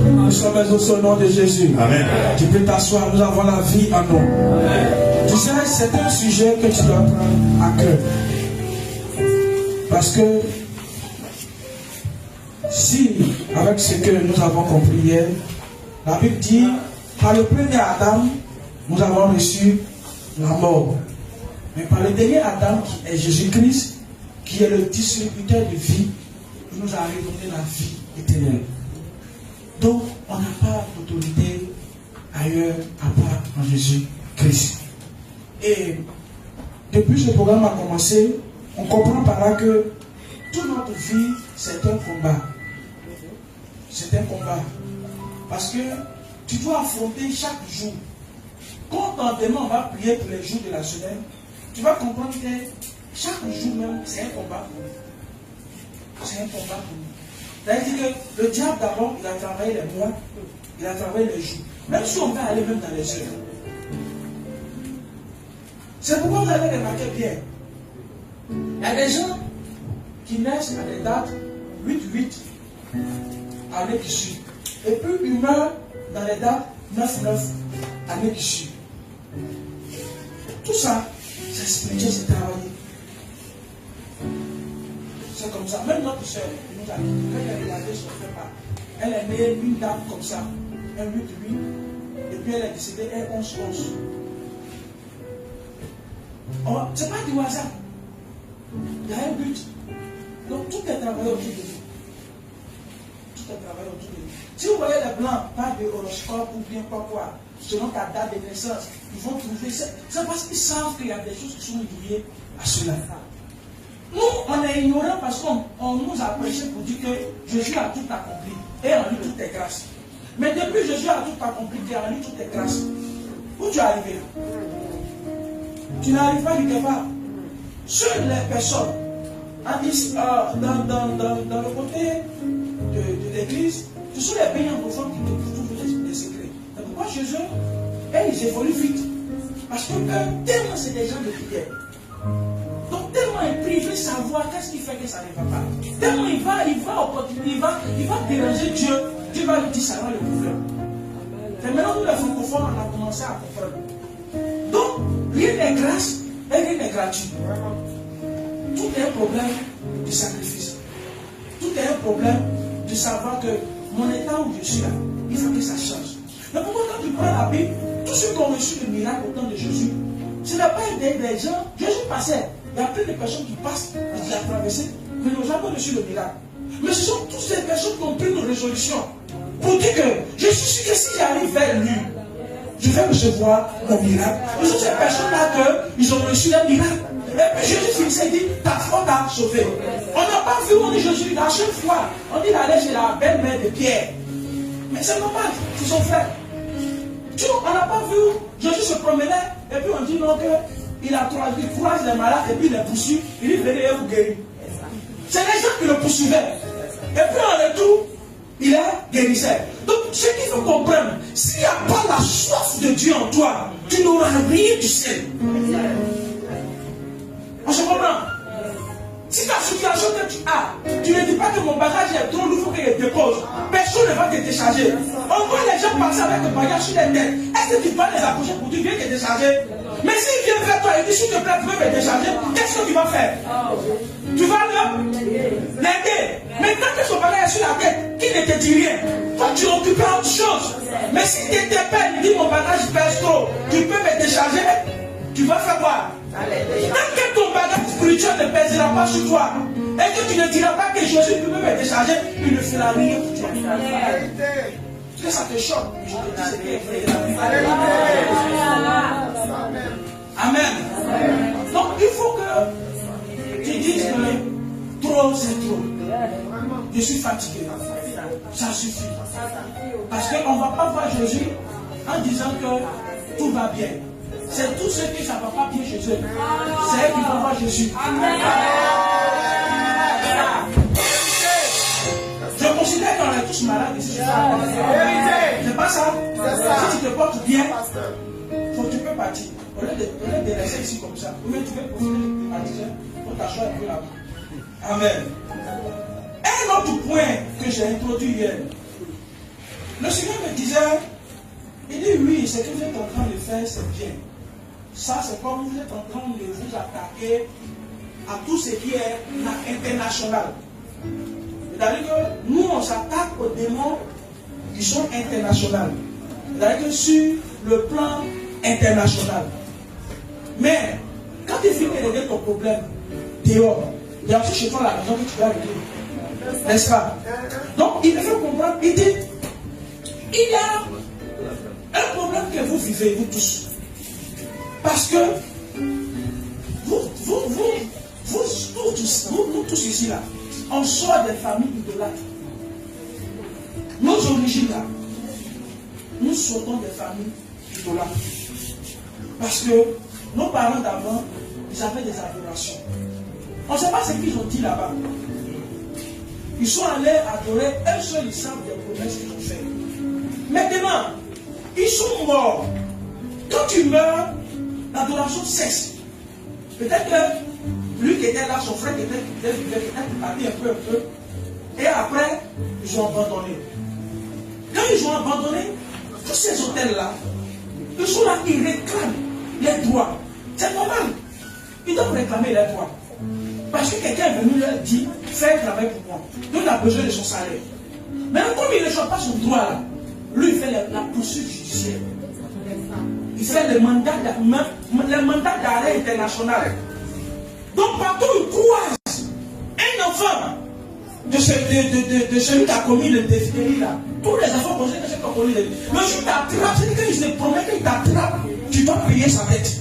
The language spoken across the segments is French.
Nous sommes au nom de Jésus. Amen. Tu peux t'asseoir, nous avons la vie en nous. Tu sais, c'est un sujet que tu dois prendre à cœur. Parce que si, avec ce que nous avons compris hier, la Bible dit, par le premier Adam, nous avons reçu la mort. Mais par le dernier Adam, qui est Jésus-Christ, qui est le distributeur de vie, il nous a redonné la vie éternelle. Donc, on n'a pas d'autorité ailleurs à part en Jésus-Christ. Et depuis ce programme a commencé, on comprend par là que toute notre vie, c'est un combat. C'est un combat. Parce que tu dois affronter chaque jour. Quand on va prier pour les jours de la semaine, tu vas comprendre que chaque jour même, c'est un combat pour nous. C'est un combat pour nous. C'est-à-dire que le diable d'abord, il a travaillé les mois, il a travaillé les jours. Même si on va aller même dans les heures. C'est pourquoi vous avez remarqué bien. Il y a des gens qui naissent à des dates 8-8 année qui suit. Et puis ils meurent dans les dates 9-9 année qui suit. Tout ça, c'est spirituel, c'est travaillé. C'est comme ça. Même notre soeur, nous a dit, quand elle a regardé son frère, elle est née une date comme ça, un 8-8, et puis elle est décédée un 11-11. C'est pas du hasard. Il y a un but. Donc tout est travaillé autour de nous. Tout est travaillé autour de nous. Si vous voyez les blancs, pas de horoscope ou bien quoi, selon ta date de naissance, ils vont trouver ça. C'est parce qu'ils savent qu'il y a des choses qui sont liées à cela. Nous, on est ignorants parce qu'on nous a prêché pour dire que Jésus a tout accompli. Et en lui, tout est grâce. Mais depuis Jésus a tout accompli, et en lui, tout est grâce. Où tu es arrivé? Tu n'arrives pas quelque part. Seules les personnes, dans le côté de l'église, ce sont les payants profonds qui trouvent des secrets. C'est pourquoi Jésus, ils évoluent vite. Parce que tellement c'est des gens de prière. Donc tellement il prie, il veut savoir qu'est-ce qui fait que ça ne va pas. Tellement il va déranger Dieu. Dieu va lui dire ça va le problème. Et maintenant nous les francophones, on a commencé à comprendre. Donc, rien n'est grâce et rien n'est gratuit. Tout est un problème de sacrifice. Tout est un problème de savoir que mon état où je suis là, il faut que ça change. Mais pourquoi quand tu prends la Bible, tous ceux qui ont reçu le miracle au temps de Jésus, ce n'a pas été des gens. Jésus passait. Il y a plein de personnes qui passent, qui ont traversé, mais n'ont jamais reçu le miracle. Mais ce sont toutes ces personnes qui ont pris une résolution pour dire que je suis sûr que si j'arrive vers lui, je vais recevoir mon miracle. Ce sont ces personnes-là qu'ils ont reçu un miracle. Et puis Jésus finissait et dit, ta foi t'a sauvé. On n'a pas vu, on dit Jésus, la seule fois, on dit d'aller chez la belle-mère de Pierre. Mais c'est normal, c'est son frère. On n'a pas vu, Jésus se promenait, et puis on dit non qu'il croise les malades, et puis il les poursuit, il dit venez et vous guérir. C'est les gens qui le poursuivaient. Et puis en retour, il est guérisseur. Donc ce qu'il faut comprendre, s'il n'y a pas la soif de Dieu en toi, tu n'auras rien du ciel. On se comprend? Si ta situation que tu as, tu ne dis pas que mon bagage est trop lourd, il faut que je dépose. Personne ne va te décharger. On voit les gens passer avec le bagage sur les têtes. Est-ce que tu vas les approcher pour dire viens te décharger? Mais s'il vient vers toi et dit s'il te plaît, tu veux me décharger, qu'est-ce que tu vas faire? Tu vas l'aider. Mais tant que son bagage est sur la tête, qu'il ne te dit rien, toi tu occuperas autre chose. Mais si tu t'appelles, il dit mon bagage pèse trop, tu peux me décharger, tu vas faire quoi? Tant que ton bagage spirituel ne pèsera pas sur toi et que tu ne diras pas que Jésus peut me décharger, il ne fera rien pour toi. Que ça te choque, je te dis ce qui est vrai. Amen. Donc il faut que tu dises que trop c'est trop. Je suis fatigué. Ça suffit. Parce qu'on ne va pas voir Jésus en disant que tout va bien. C'est tous ceux qui ne savent pas bien Jésus. C'est eux qui vont voir Jésus. Amen. Je considère qu'on est tous malades ici. C'est pas ça. Si tu te portes bien, tu peux partir. Au lieu de rester ici comme ça, ou même tu veux profiter de partir, on t'assoit un peu là-bas. Amen. Un autre point que j'ai introduit hier. Le Seigneur me disait, il dit oui, ce que vous êtes en train de faire, c'est bien. Ça, c'est comme vous êtes en train de vous attaquer à tout ce qui est international. C'est-à-dire que nous, on s'attaque aux démons qui sont internationaux. C'est-à-dire que sur le plan international. Mais, quand tu finis de régler ton problème dehors, il y a aussi chez toi la maison que tu dois régler. N'est-ce pas? Donc, il me fait comprendre, il dit, il y a un problème que vous vivez, vous tous. Parce que nous tous ici là, on sort des familles idolâtres. Nos origines là, nous sortons des familles idolâtres. Parce que nos parents d'avant, ils avaient des adorations. On ne sait pas ce qu'ils ont dit là-bas. Ils sont allés adorer, eux seuls ils savent des promesses qu'ils ont faites. Maintenant, ils sont morts. Quand tu meurs, l'adoration cesse. Peut-être que lui qui était là, son frère qui était parti un peu. Et après, ils ont abandonné. Quand ils ont abandonné, tous ces hôtels-là, ils sont là, ils réclament les droits. C'est normal. Ils doivent réclamer les droits. Parce que quelqu'un est venu leur dire, fais un travail pour moi. Donc il a besoin de son salaire. Mais comme il ne reçoit pas son droit là, lui il fait la poursuite judiciaire. Il fait le mandat d'arrêt international. Donc partout il croise un enfant de celui qui a commis le délit là. Tous les enfants posés que c'est commis le délit. Le jour t'attrape, c'est quand il se promet qu'il t'attrape, tu dois payer sa dette.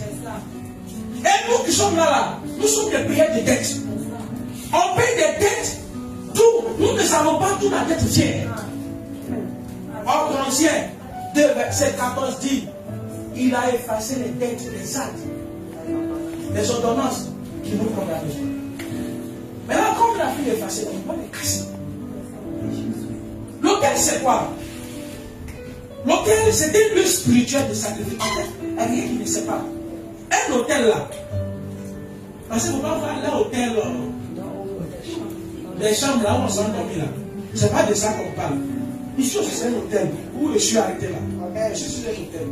Et nous qui sommes là, nous sommes des payeurs de dettes. On paye des dettes, tout. Nous ne savons pas d'où la dette vient. En Corinthiens 2, verset 14 dit, il a effacé les dettes des actes, les ordonnances qui nous condamnaient. Maintenant, comme il a pu effacer, on va les casser. L'autel, c'est quoi? L'autel, c'est un lieu spirituel de sacrifice. En fait, il n'y a rien qui ne sait pas. Un hôtel là, parce que vous ne pouvez pas aller à l'hôtel, les chambres là où on s'est endormi là. Ce n'est pas de ça qu'on parle. Ici aussi c'est un hôtel où je suis arrêté là. Je suis sur un hôtel.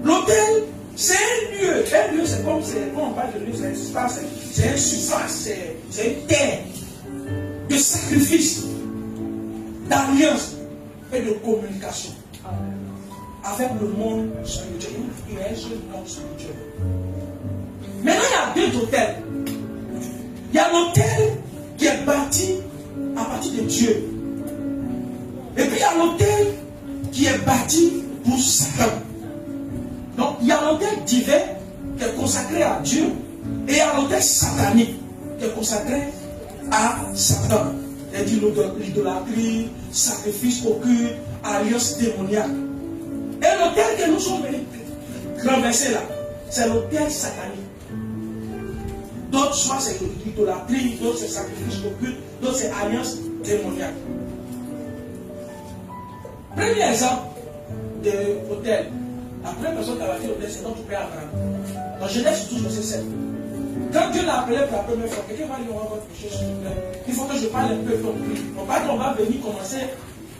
L'hôtel, c'est un lieu. Un lieu, c'est comme on parle de lieu, c'est un espace, c'est un surface, c'est une terre de sacrifice, d'alliance et de communication avec le monde spirituel. Il y a un seul monde spirituel. Maintenant, il y a deux hôtels. Il y a l'hôtel qui est bâti à partir de Dieu. Et puis il y a l'hôtel qui est bâti pour Satan. Donc il y a l'hôtel divin qui est consacré à Dieu. Et il y a l'hôtel satanique qui est consacré à Satan. C'est-à-dire l'idolâtrie, sacrifice occulte, alliance démoniaque. Et l'hôtel que nous sommes venus renverser là, c'est l'hôtel satanique. D'autres, soit c'est l'idolâtrie, d'autres c'est sacrifice occulte, d'autres c'est alliance démoniaque. Premier exemple de l'hôtel. La première personne qui a bâti l'hôtel, c'est notre père Abraham. Dans Genèse 12, verset 7. Quand Dieu l'a appelé pour la première fois, quelqu'un va lui rendre votre péché, s'il vous plaît. Il faut que je parle un peu comme lui. On va venir commencer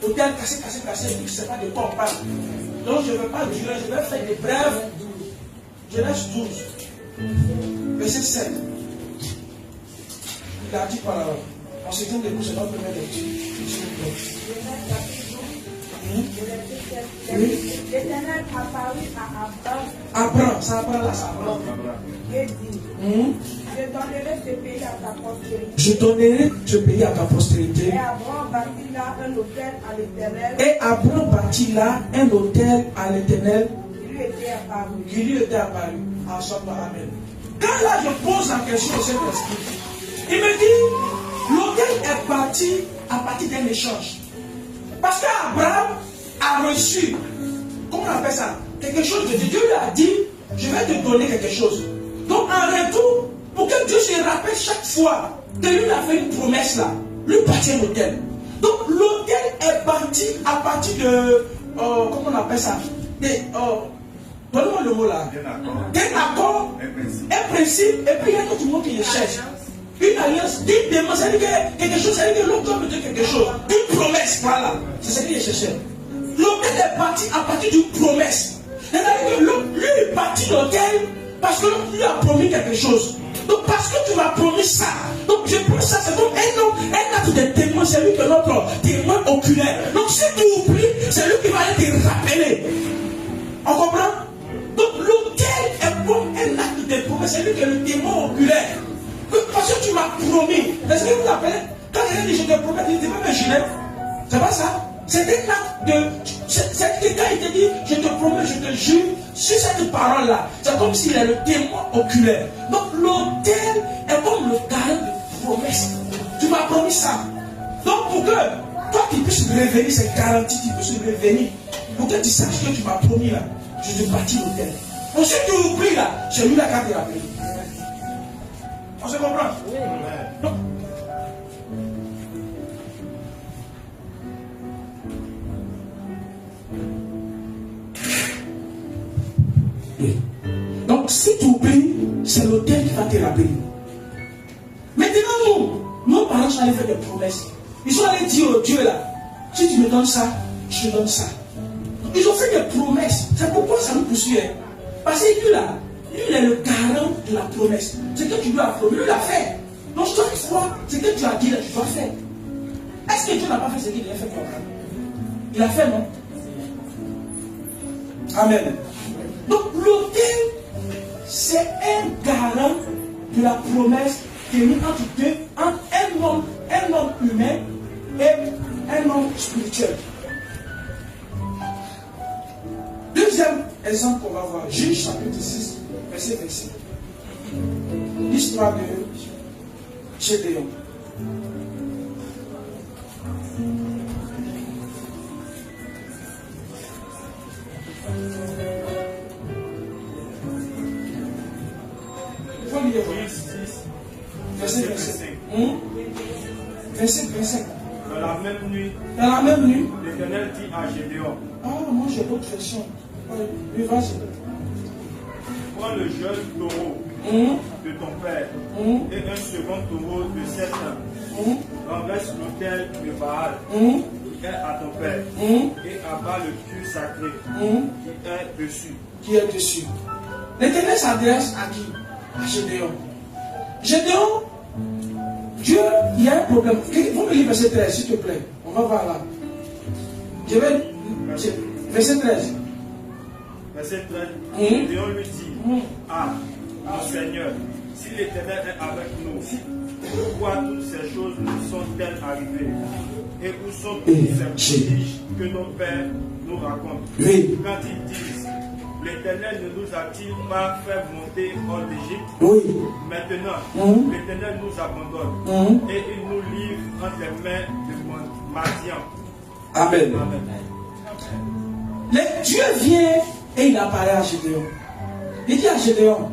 l'hôtel cassé, et puis je ne sais pas de quoi on parle. Donc je ne vais pas durer, je vais faire des brèves. Genèse 12, verset 7. Il a dit quoi là-bas? En ce temps de vous, c'est notre première lecture. L'Éternel apparut à Abraham, ça apprend là, ça apprend. Et dit, je donnerai ce pays à ta postérité. Je donnerai ce pays à ta postérité. Et Abraham bâtit là un hôtel à l'Éternel. Et Abraham bâtit là un hôtel à l'Éternel. Qui lui était apparu. Ensemble, amen. Quand là je pose la question de cet esprit, il me dit, l'hôtel est bâti à partir d'un échange. Parce qu'Abraham a reçu, comment on appelle ça, quelque chose de Dieu. Dieu lui a dit, je vais te donner quelque chose. Donc en retour, pour que Dieu se rappelle chaque fois que lui a fait une promesse là, lui bâtit un hôtel. Donc l'hôtel est bâti à partir de, comment on appelle ça, donne-moi le mot là. D'un accord, un principe, et puis il y a d'autres mots qui le cherchent. Une alliance, une demande, ça veut dire quelque chose, ça veut dire l'autre doit me dire quelque chose. Une promesse, voilà. C'est ce qu'il cherchait. L'autel est parti à partir d'une promesse. C'est-à-dire que lui est parti de l'autel parce que l'autre lui a promis quelque chose. Donc parce que tu m'as promis ça. Donc je prends ça, c'est comme un acte de témoin, c'est lui qui est notre témoin oculaire. Donc si tu oublies, c'est lui qui va aller te rappeler. On comprend? Donc l'autel est comme un acte de promesse, c'est lui qui est le témoin oculaire. Parce que tu m'as promis. Est-ce que vous vous rappelez? Quand il dit je te promets, il dit même un gilet. C'est pas ça? C'est un acte de. C'est quelqu'un qui te dit je te promets, je te jure, sur cette parole-là. C'est comme s'il est le témoin oculaire. Donc l'autel est comme le garant de promesse. Tu m'as promis ça. Donc pour que toi qui puisses revenir, c'est garanti, tu puisses revenir. Pour que tu saches que tu m'as promis là, je te bâtis l'autel. Ensuite tu oublies là, c'est lui là qui a te rappelé. On se comprend? Oui. Donc, oui. Donc si tu oublies, c'est l'autel qui va te rappeler. Maintenant, nos parents sont allés faire des promesses. Ils sont allés dire au Dieu là, si tu me donnes ça, je te donne ça. Ils ont fait des promesses. C'est pourquoi ça nous poursuit. Parce que lui là, lui il est le garant de la promesse. C'est que tu lui as promis, lui l'a fait. Donc chaque fois, c'est que tu as dit là, tu dois faire. Est-ce que Dieu n'a pas fait ce qu'il a fait pour Abraham? Il a fait, non? Amen. Donc l'autel, c'est un garant de la promesse tenue entre un homme humain et un homme spirituel. Deuxième exemple qu'on va voir, Juge chapitre 6, verset 26. L'histoire de Gédéon. Il faut lire. Verset 25. Verset 25. Dans la même nuit, l'Éternel dit à Gédéon. Ah, moi j'ai d'autres versions. Oui, vas-y. Prends le jeune taureau de ton père et un second taureau de 7 ans. Renverse l'autel de Baal qui est à ton père et abat le puits sacré qui est dessus. L'Éternel s'adresse à qui? À Gédéon. Gédéon, Dieu, il y a un problème. Vous me lisez verset 13, s'il te plaît. On va voir là. Je vais. Verset 13. Verset 13. Gédéon lui dit Ah, mon Seigneur, si l'Éternel est avec nous, pourquoi toutes ces choses nous sont-elles arrivées? Et où sont tous ces prodiges que nos pères nous racontent? Oui. Quand ils disent l'Éternel ne nous a-t-il pas fait monter hors d'Égypte? Oui. Maintenant, l'Éternel nous abandonne et il nous livre entre les mains de Madian. Amen. Dieu vient et il apparaît à Gédéon. Il dit à Gédéon,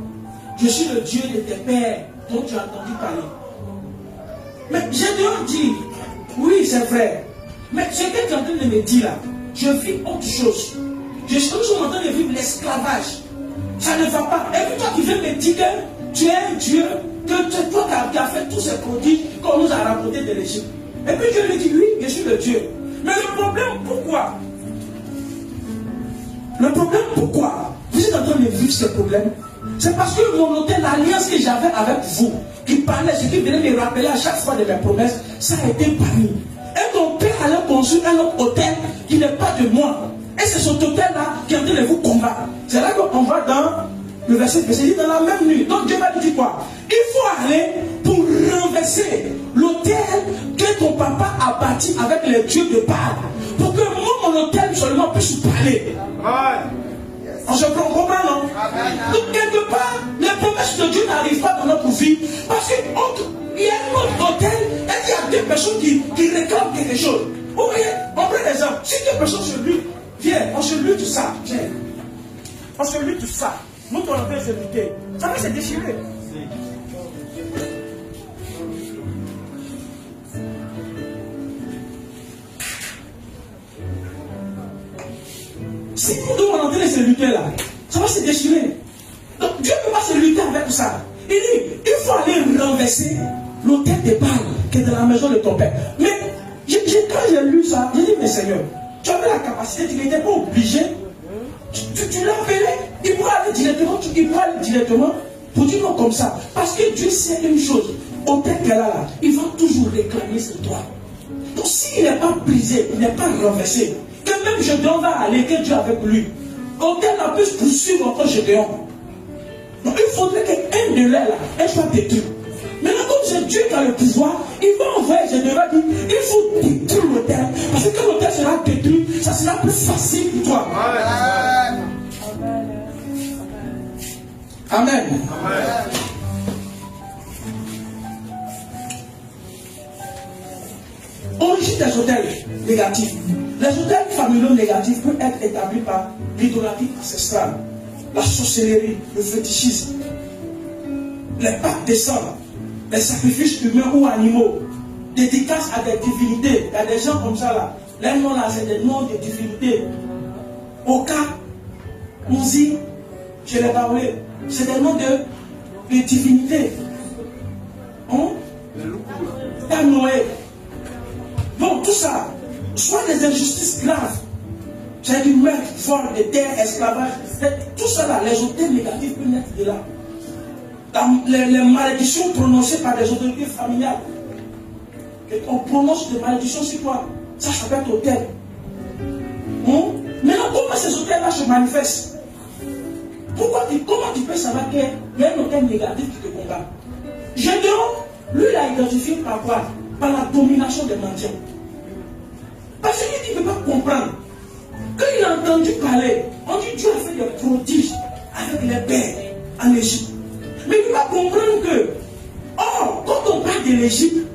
je suis le Dieu de tes pères dont tu as entendu parler. Mais Gédéon dit, oui c'est vrai, mais ce que tu es en train de me dire là, je vis autre chose. Je suis en train de vivre l'esclavage. Ça ne va pas. Et puis toi qui veux me dire que tu es un Dieu, que toi qui as fait tous ces prodiges qu'on nous a racontés de l'Égypte. Et puis Dieu lui dit, oui, je suis le Dieu. Mais le problème, pourquoi? Le problème, pourquoi vous êtes en train de vivre ce problème? C'est parce que mon hôtel, l'alliance que j'avais avec vous, qui parlait, ce qui venait me rappeler à chaque fois de mes promesses, ça a été banni. Et ton père allait construire un autre hôtel qui n'est pas de moi. Et c'est ce hôtel-là qui est en train de vous combattre. C'est là qu'on va dans le verset, c'est dit dans la même nuit. Donc Dieu m'a dit quoi? Il faut aller pour renverser l'hôtel que ton papa a bâti avec les dieux de Baal. Pour que moi, mon hôtel seulement puisse parler. On se comprend, non? Donc quelque part, les promesses de Dieu n'arrivent pas dans notre vie. Parce qu'il y a un autre hôtel et il y a deux personnes qui réclament quelque chose. Vous voyez, on prend l'exemple. Si deux personnes se luttent, viens, on se lutte ça. Viens. On se lutte ça. Nous, on va se lutter. Ça va se déchirer. Si nous devons en train de se lutter là, ça va se déchirer. Donc Dieu ne peut pas se lutter avec ça. Il dit, il faut aller renverser l'autel de Baal qui est dans la maison de ton père. Mais quand j'ai lu ça, j'ai dit, mais Seigneur, tu avais la capacité, tu n'étais pas obligé. Tu l'appelais, il pourrait aller directement pour dire non comme ça. Parce que Dieu sait une chose, autel qu'elle a là, il va toujours réclamer ses droits. Donc s'il n'est pas brisé, il n'est pas renversé, que même Gédéon va aller, que Dieu avec lui, autel n'a pu se poursuivre encore Gédéon. Donc il faudrait qu'un de là, elle soit détruite. Maintenant, comme c'est Dieu qui a le pouvoir, il va envoyer Gédéon, il dit, il faut détruire l'autel. Parce que quand l'autel sera détruit, ça sera plus facile pour toi. Amen. Amen. Origine des hôtels négatifs. Les hôtels familiaux négatifs peuvent être établis par l'idolâtrie ancestrale, la sorcellerie, le fétichisme, les pactes des sangs, les sacrifices humains ou animaux, dédicaces à des divinités. Il y a des gens comme ça là. Les noms là, c'est des noms de divinités. Oka, Mouzi, je l'ai parlé. C'est des noms de divinités. Noé. Bon, tout ça, soit des injustices graves, c'est du meurtre, vol, de terre, esclavage, tout ça là, les hôtels négatifs peuvent naître de là. Les malédictions prononcées par des autorités familiales. On prononce des malédictions sur toi. Ça s'appelle hôtel. Maintenant, comment ces hôtels-là se manifestent? Comment tu peux savoir qu'il y a un hôtel négatif qui te combat? Gédéon, lui, il a identifié par quoi? Par la domination des mendiants. Parce qu'il ne peut pas comprendre. Quand il a entendu parler, on dit Dieu a fait des prodiges avec les bêtes en Égypte. Mais il ne peut pas comprendre que, quand on parle de l'Égypte,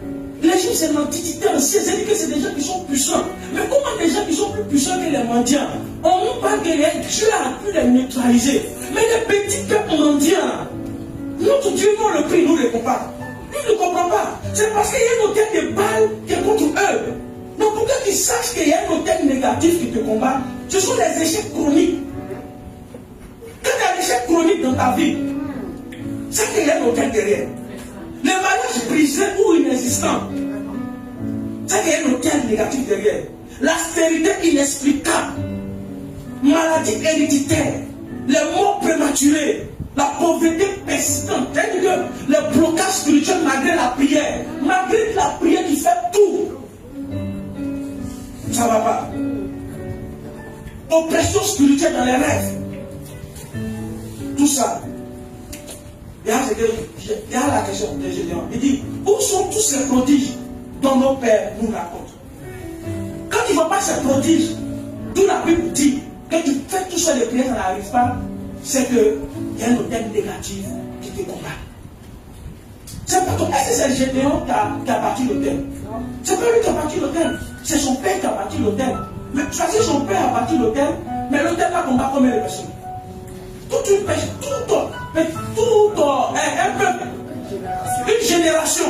l'Égypte c'est l'antiquité ancienne, c'est-à-dire que c'est des gens qui sont puissants. Mais comment des gens qui sont plus puissants que les mendiants? On nous parle que Dieu a pu les neutraliser. Mais les petits peuples mendiants, notre Dieu nous le prie, nous ne le compare. Lui ne comprend pas. C'est parce qu'il y a un hôtel de Baal qui est contre eux. Donc pour que tu saches qu'il y a un hôtel négatif qui te combat, ce sont les échecs chroniques. Quand il y a un échec chronique dans ta vie, c'est qu'il y a un hôtel derrière. Les mariages brisés ou inexistants, c'est qu'il y a un hôtel négatif derrière. La stérilité inexplicable, maladie héréditaire, les morts prématurés, la pauvreté persistante, c'est-à-dire que le blocage spirituel malgré la prière qui fait tout, ça ne va pas. Oppression spirituelle dans les rêves, tout ça. Il y a la question de Gédéon. Il dit, où sont tous ces prodiges dont nos pères nous racontent? Quand il ne voit pas ces prodiges, d'où la Bible dit que tu fais tout ça, les prières, ça n'arrive pas, c'est qu'il y a un hôtel négatif qui te combat. C'est pas toi. Est-ce que c'est Gédéon qui a bâti l'hôtel? C'est pas lui qui a bâti l'hôtel, c'est son père qui a bâti l'hôtel. Mais tu sais, son père a bâti l'hôtel, mais l'hôtel va combattre combien de personnes? Toute une personne, un peuple, une génération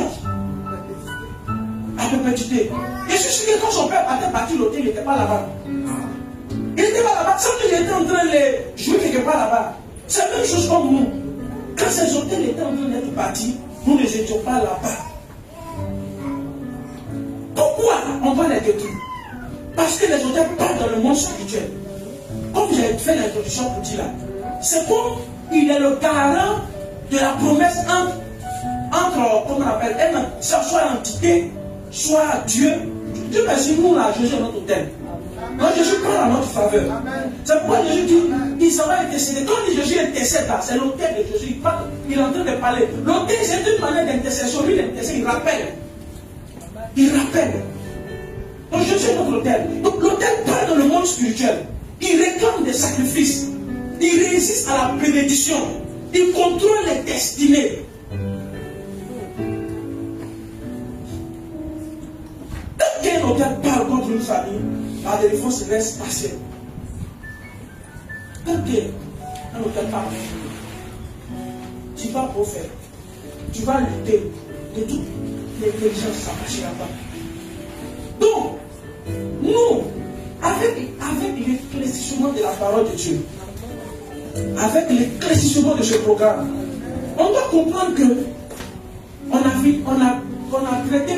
à perpétuité. Et je suis sûr que quand son père a bâti l'hôtel, il n'était pas là-bas. Il n'était pas là-bas, sans qu'il était en train de jouer quelque part là-bas. C'est la même chose comme nous. Quand ces hôtels étaient en train d'être bâtis, nous ne étions pas là-bas. Pourquoi on va les détruire? Parce que les hôtels partent dans le monde spirituel. Comme j'ai fait l'introduction pour dire là, c'est comme il est le garant de la promesse entre comment on appelle, soit l'entité, soit Dieu. Dieu merci, nous là, Jésus est notre hôtel. Quand Jésus parle à notre faveur, c'est pourquoi Jésus dit, il s'en va intercéder. Quand Jésus intercède là, c'est l'hôtel de Jésus, il est en train de parler. L'hôtel, c'est une manière d'intercession. Lui, il intercède, il rappelle. Il rappelle. Donc Jésus est notre hôtel. Donc l'hôtel parle dans le monde spirituel. Il réclame des sacrifices. Il résiste à la bénédiction. Il contrôle les destinées. Quand un hôtel parle contre une famille, la délivrance se laisse passer. Quand un hôtel parle, tu vas profaire. Tu vas lutter de toute l'intelligence, ça ne marchera pas. Donc, nous, avec l'éclaircissement de la parole de Dieu, avec l'éclaircissement de ce programme, on doit comprendre que on a qu'on a traité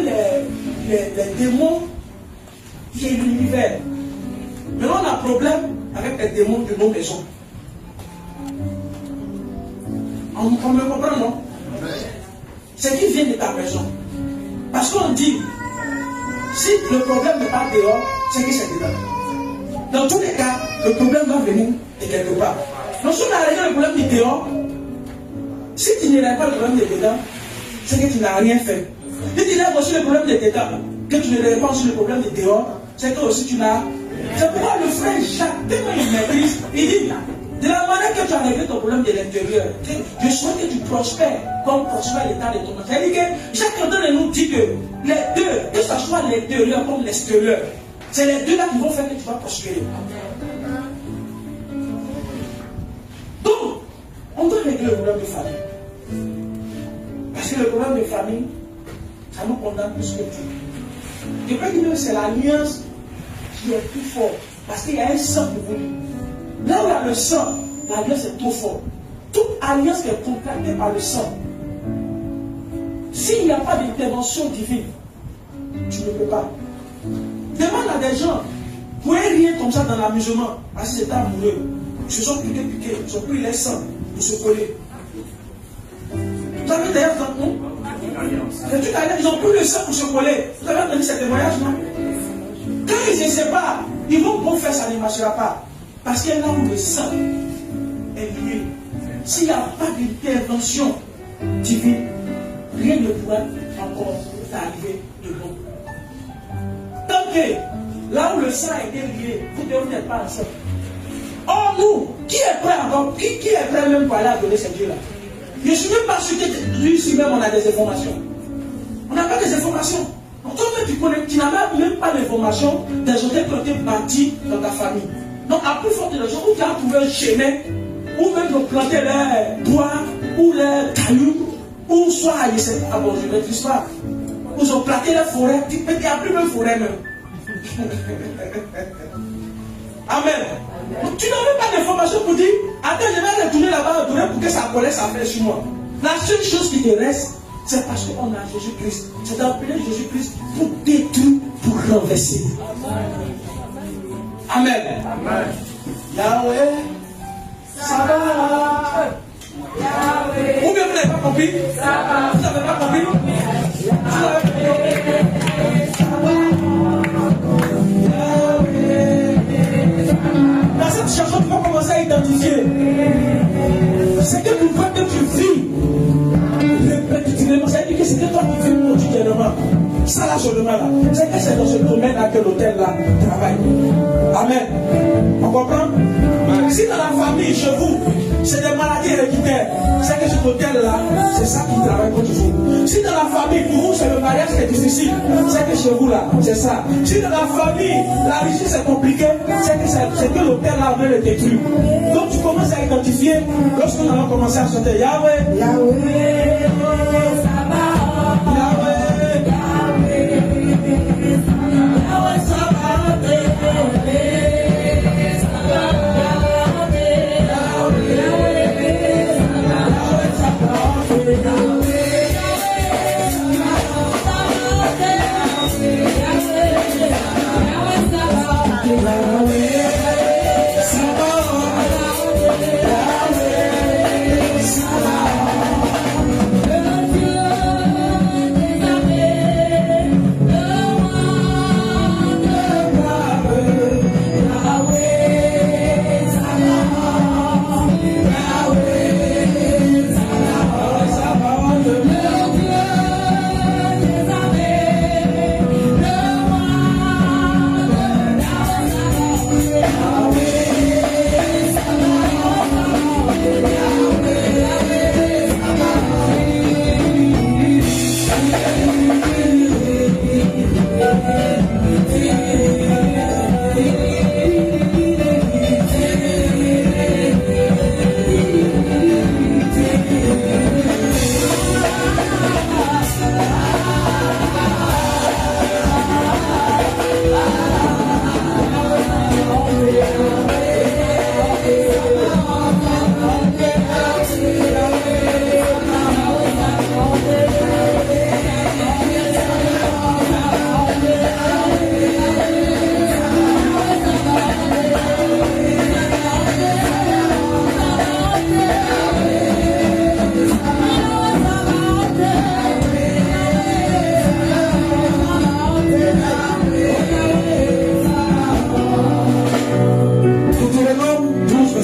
les démons qui est l'univers. Maintenant, on a un problème avec les démons de nos maisons. On me comprend, non? C'est qui vient de ta maison. Parce qu'on dit, si le problème n'est pas dehors, c'est que c'est dedans. Dans tous les cas, le problème va venir de quelque part. Donc si on a réglé le problème de dehors, si tu ne règles pas le problème de dedans, c'est que tu n'as rien fait. Si tu règles aussi le problème de dedans, que tu ne règles pas aussi le problème de dehors, c'est que aussi tu n'as... C'est pourquoi le frère Jacques, tellement il maîtrise, il dit, de la manière que tu as réglé ton problème de l'intérieur, je souhaite que tu prospères comme prospère l'état de ton monde. C'est-à-dire que Jacques Antoine nous dit que les deux, que ce soit l'intérieur comme l'extérieur, c'est les deux là qui vont faire que tu vas prospérer. Donc, on doit régler le problème de famille. Parce que le problème de famille, ça nous condamne plus que tout. Je crois que c'est l'alliance qui est plus forte. Parce qu'il y a un sang qui vous lie. Là où il y a le sang, l'alliance est trop forte. Toute alliance qui est contractée par le sang, s'il n'y a pas d'intervention divine, tu ne peux pas. Demande à des gens, vous pouvez rien comme ça dans l'amusement, parce que c'est amoureux. Ils se sont piqués, ils ont pris les sangs pour se coller. Vous avez d'ailleurs entendu? Ils ont pris le sang pour se coller. Vous avez entendu ces témoignages, non? Quand ils se séparent, ils vont pour faire ça ne marchera pas. Parce que là où le sang est lié, s'il n'y a pas d'intervention divine, rien ne pourra encore t'arriver de bon. Tant que là où le sang est lié, vous n'êtes pas ensemble. Or nous, qui est prêt encore, qui est prêt même pour aller adorer ce Dieu-là? Je ne suis même pas sûr que lui ici même on a des informations. On n'a pas des informations. Toi-même tu n'as même pas d'informations des hôtels qui ont été bâtis dans ta famille. Donc à plus forte raison, où tu as trouvé un chemin, ou même de planter les bois, ou les cailloux, ou soit, je ne sais pas, bon, je ne maîtrise pas. Ou ils ont planté les forêts, il n'y a plus même forêt même. Amen. Donc, tu n'as même pas d'information pour dire, attends, je vais retourner là-bas, pour que ça collègue, ça fait sur moi. La seule chose qui te reste, c'est parce qu'on a Jésus-Christ. C'est d'appeler Jésus-Christ pour détruire, pour renverser. Amen. Amen. Yahweh, ça va. Yahweh. Ou bien vous n'avez pas compris? Ça va. Vous n'avez pas compris? Dans cette chanson, tu vas commencer à identifier. C'est que tu vois que tu vis répétitivement. Ça veut dire que c'est que toi qui vis quotidiennement. Ça là seulement là. C'est que c'est dans ce domaine-là que l'hôtel là travaille. Amen. On comprend? Si dans la famille, chez vous, c'est des maladies héréditaires, c'est que cet hôtel-là, c'est ça qui travaille contre vous. Si dans la famille, pour vous, c'est le mariage qui est difficile, c'est que chez vous là, c'est ça. Si dans la famille, la richesse c'est compliqué, c'est que l'hôtel-là veut le détruire. Donc tu commences à identifier, lorsqu'on va commencer à chanter Yahweh, Yahweh,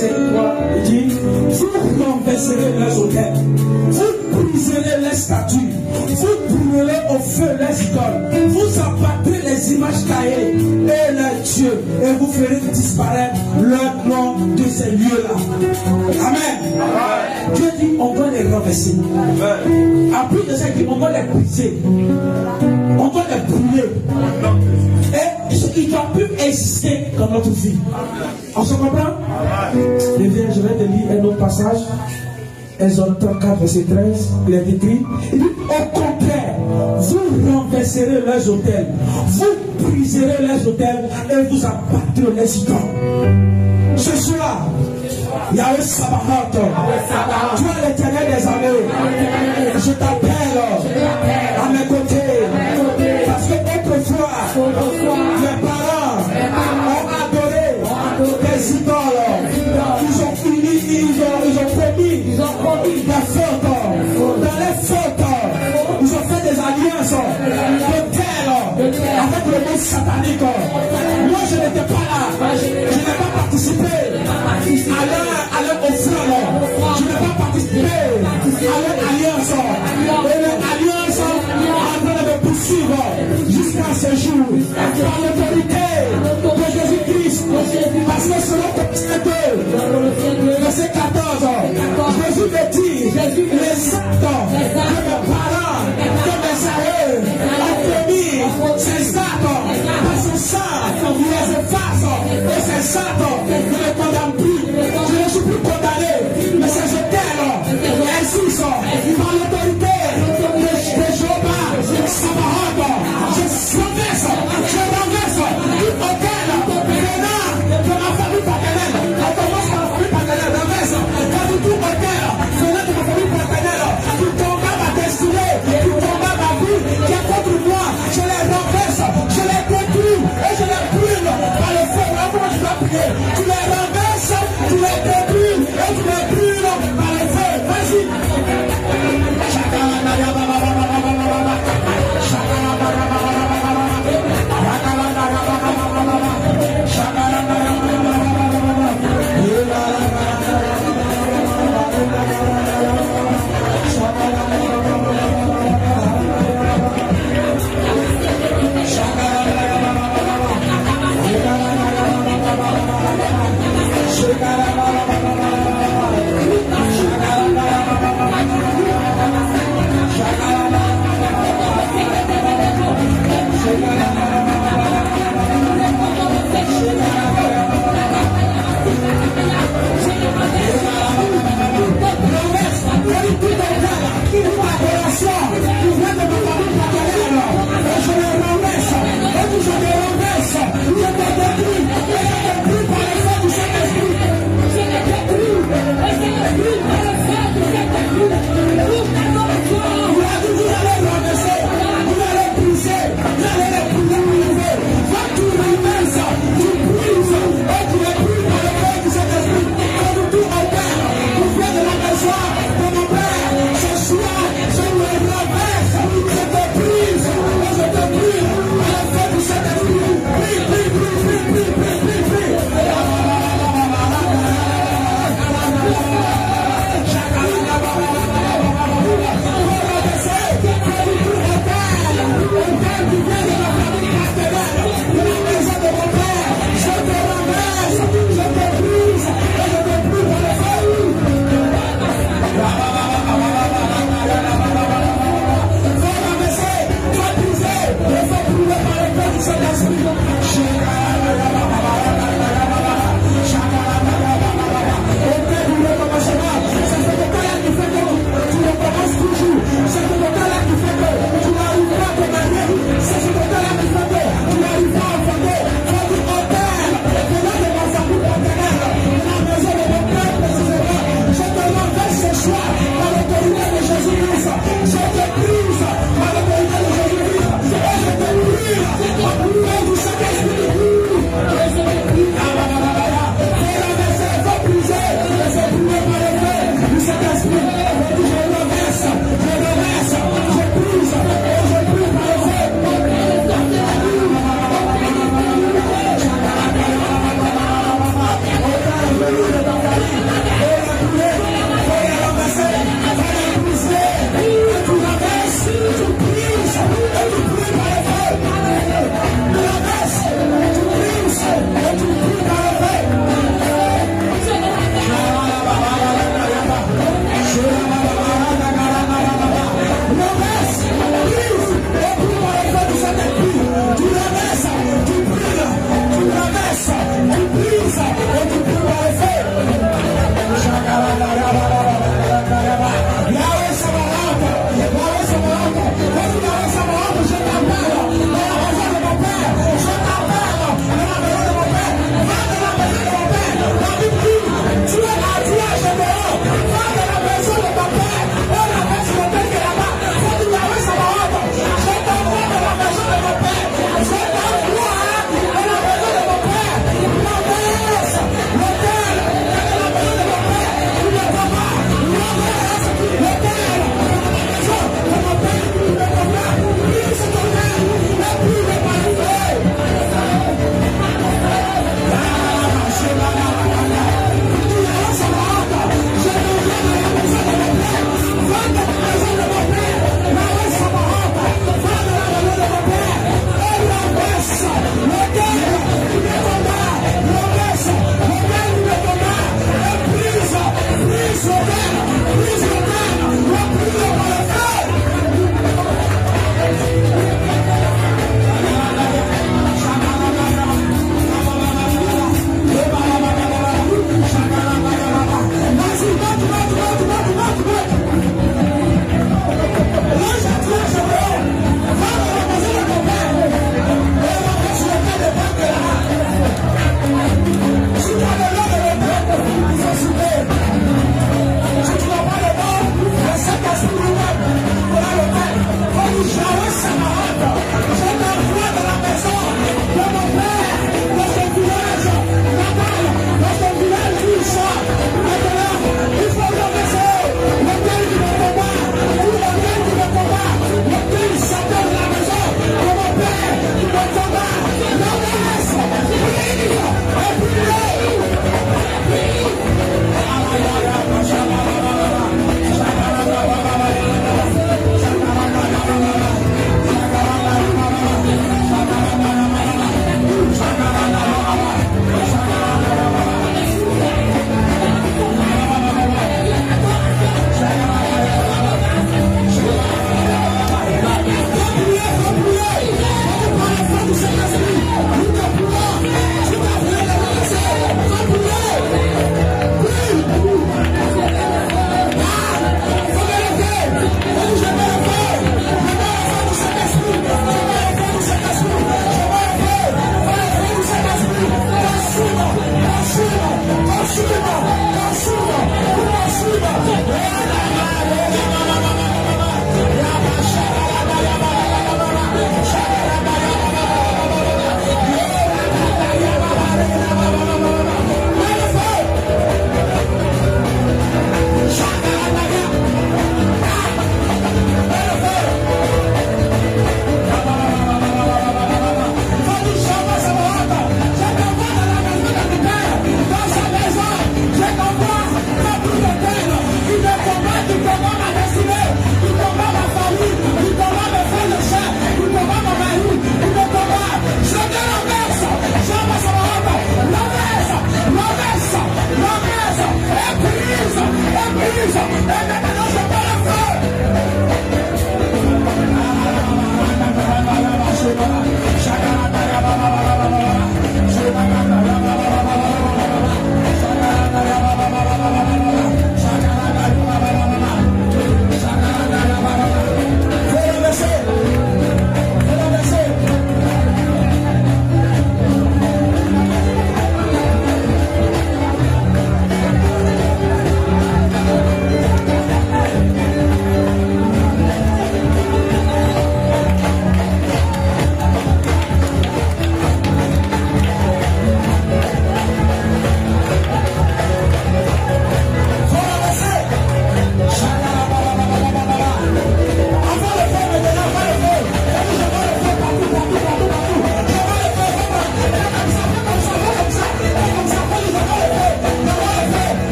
verset 3, il dit, vous renverserez leurs autels, vous briserez les statues, vous brûlerez au feu les idoles, vous abattrez les images taillées et leurs dieux, et vous ferez disparaître leur nom de ces lieux-là. Amen. Dieu dit, on doit les renverser. Après de ça, il dit, on doit les briser. On doit les brûler. Et il ne doit plus exister dans notre vie. On se comprend? Eh bien, je vais te lire un autre passage. Exode 34, verset 13. Il est écrit, il dit, au contraire, vous renverserez leurs autels, vous briserez leurs autels et vous abattrez les idoles. Ce soir, Yahweh Sabaoth, tu es l'Éternel des armées. Je t'appelle à mes côtés. Parce que autrefois, mes parents ont adoré des idoles. Ils ont fini, ils ont commis des fautes. Dans les fautes, ils ont fait des alliances de terre avec le monde satanique. Moi, je n'étais pas là. Je n'ai pas participé à leur offrande. Je n'ai pas participé à leur alliance. Et l'alliance en train de me poursuivre jusqu'à ce jour. Par l'autorité de Jésus-Christ. Parce que selon ton verset 14, Jésus me dit, les actes que mes parents, que mes aïeux ont commis, ces actes, par son sang, il les efface. Et ces actes ne les condamnent plus. Je ne suis plus condamné, mais ces hôtels existent par l'autorité de Jéhovah Sabaoth. Je renverse tout hôtel venant de ma famille paternelle. On commence par la famille paternelle, renverse. Quand tout hôtel venant de ma famille paternelle, qui tombe à ma destinée, qui tombe à ma vie, qui est contre moi, je les renverse, je les détruis et je les brûle par le feu. Là, comment je dois prier? Tu les renverses, tu les détruis et tu les brûles par le feu. Vas-y.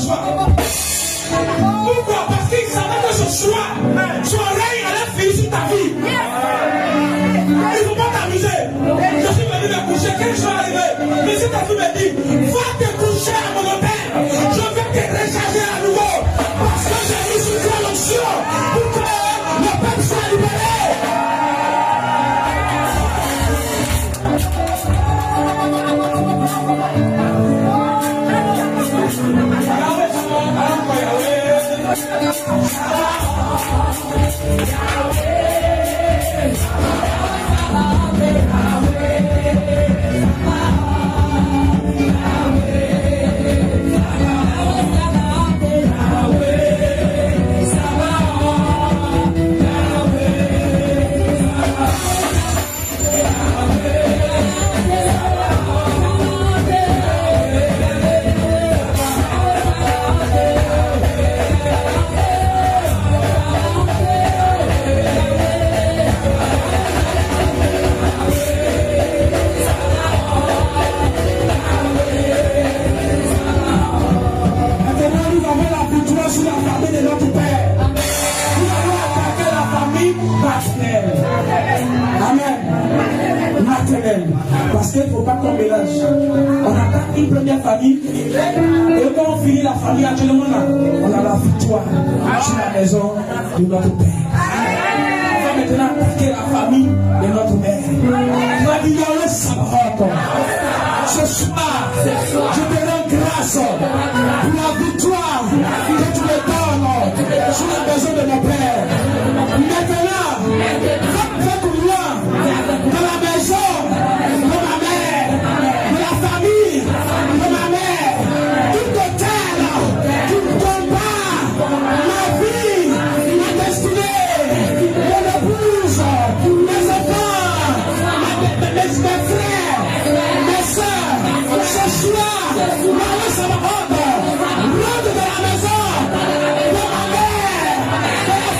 soir. Pourquoi? Parce qu'il savait que ce soir, son règne allait finir sur ta vie. Il ne faut pas t'amuser. Je suis venu me coucher. Quelle chose est arrivée? Mais si ta fille me dit, va te coucher à mon hôtel, je vais te recharger à nouveau. Parce que j'ai mis sur toi l'onction pour que le peuple soit libéré. Parce qu'il ne faut pas qu'on mélange. On attaque une première famille et quand on finit la famille actuellement là, on a la victoire sur la maison de notre Père. On va maintenant attaquer la famille de notre Père. On va dire le sabbat. Ce soir, je te rends grâce pour la victoire que tu me donnes sur la maison de mon Père. Maintenant, fais pour moi dans la maison de ma mère, de la famille de ma mère, tout hôtel, tout combat, ma vie, ma destinée, mon épouse, mes enfants, mes frères, mes soeurs, ce soir, Marie Sabaoth, rentre dans la maison de ma mère, de la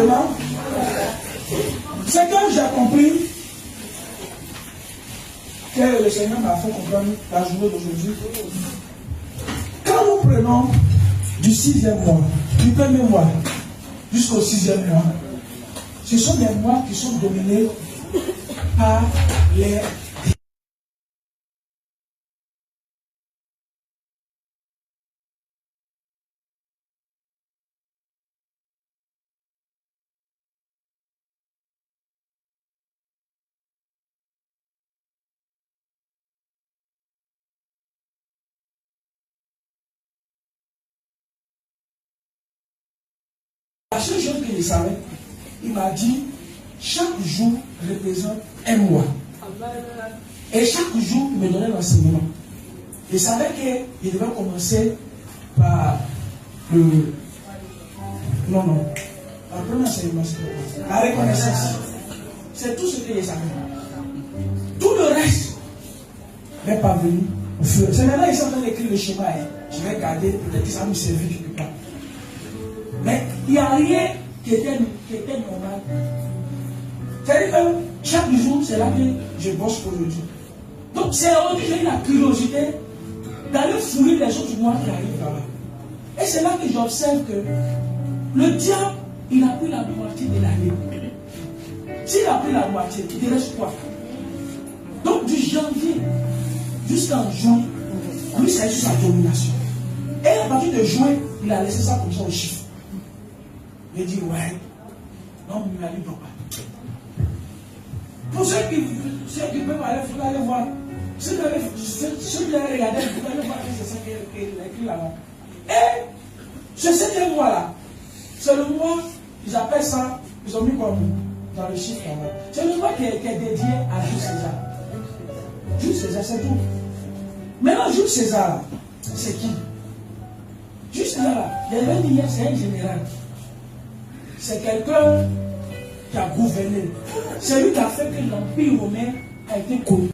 maintenant, c'est quand j'ai compris que le Seigneur m'a fait comprendre la journée d'aujourd'hui. Quand nous prenons du 6e mois, du 1er mois jusqu'au 6e mois, ce sont des mois qui sont dominés par les La seule chose que je savais, il m'a dit, chaque jour représente un mois. Et chaque jour, il me donnait l'enseignement. Je savais qu'il devait commencer par le... Non. La première enseignement, c'est la reconnaissance. C'est tout ce que je savais. Tout le reste n'est pas venu au fur et à mesure. C'est maintenant qu'ils sont en train d'écrire le schéma. Je vais garder, peut-être que ça me servir quelque part. Mais il n'y a rien qui était normal. C'est-à-dire que chaque jour, c'est là que je bosse pour le Dieu. Donc c'est j'ai la curiosité d'aller fouiller les autres mois qui arrivent là-bas. Et c'est là que j'observe que le diable, il a pris la moitié de l'année. S'il a pris la moitié, il te reste quoi? Donc du janvier jusqu'en juin, lui c'est juste sa domination. Et à partir de juin, il a laissé ça comme ça au chiffre. Il dit, ouais, non, mais il ne peut pas. Pour ceux qui peuvent aller, il faut aller voir. Ceux qui regardé, il faut aller voir que c'est ça qu'il a écrit là-bas. Et ce 7e mois-là, c'est le mois, ils appellent ça, ils ont mis comme dans le chiffre là-bas. C'est le mois qui est dédié à Jules César. Jules César, c'est tout. Maintenant, Jules César, c'est qui? Jules César, là, c'est un général. C'est quelqu'un qui a gouverné. C'est lui qui a fait que l'Empire romain a été connu.